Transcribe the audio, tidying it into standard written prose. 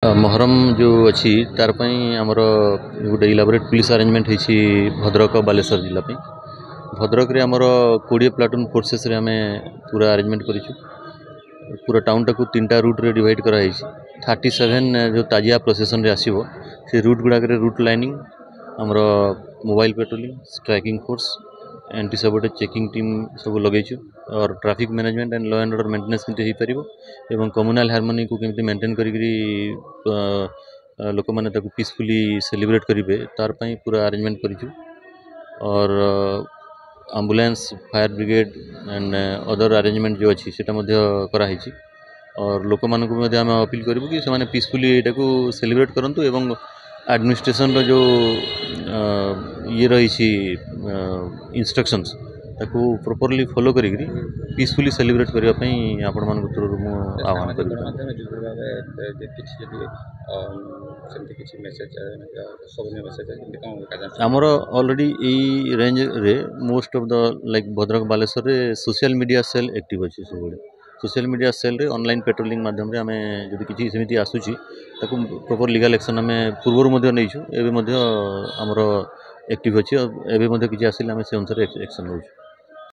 मोहरम जो अच्छी तार आमर गोटे इलाबोरेट पुलिस अरेंजमेंट होती भद्रक बालेश्वर जिला भद्रक रे आमर 20 प्लाटून फोर्सेस रे आमे पूरा अरेंजमेंट करिछु। पूरा टाउन टाकू 3टा रूट रे डिवाइड करा है। 37 जो ताजिया प्रोसेसन रे आसीबो से रूट गुडा रूट लाइनिंग आमर mobile patrolling striking force anti sabotage checking team सब लगे और traffic management and law and order maintenance केमती हो पारिबो एवं कम्युनल हार्मोनी को केमती मेंटेन करी लोक माने ताकू पीसफुली सेलिब्रेट करेंगे तार पई पूरा अरेंजमेंट करिछु। और ambulance fire brigade and other arrangement जो अच्छी सेटा मध्य करा हिची। और लोक मानकु मध्य हम अपील करिबु कि से माने पीसफुली एटाकू सेलिब्रेट करंतु एवं एडमिनिस्ट्रेशन रो जो ये रही इंस्ट्रक्शंस ताकू प्रॉपर्ली फॉलो करी पीसफुली सेलिब्रेट करने आपण मान थ्रू मु आह्वान करी। आमर ऑलरेडी ई रेंज रे most of the like Bhadrak Baleshwar रे सोशल मीडिया सेल एक्टिव अच्छी सब सोशल मीडिया सेल रे ऑनलाइन पेट्रोलिंग माध्यम रे आमे जदि किछि सेमिति आसुची ताकू प्रॉपर लीगल एक्शन आमे पूर्व मध्य नैछु एबे मध्य आमर एक्टिव अच्छी और एबे मध्य किछि आसिले आमे से अनुसार एक्शन नौछु।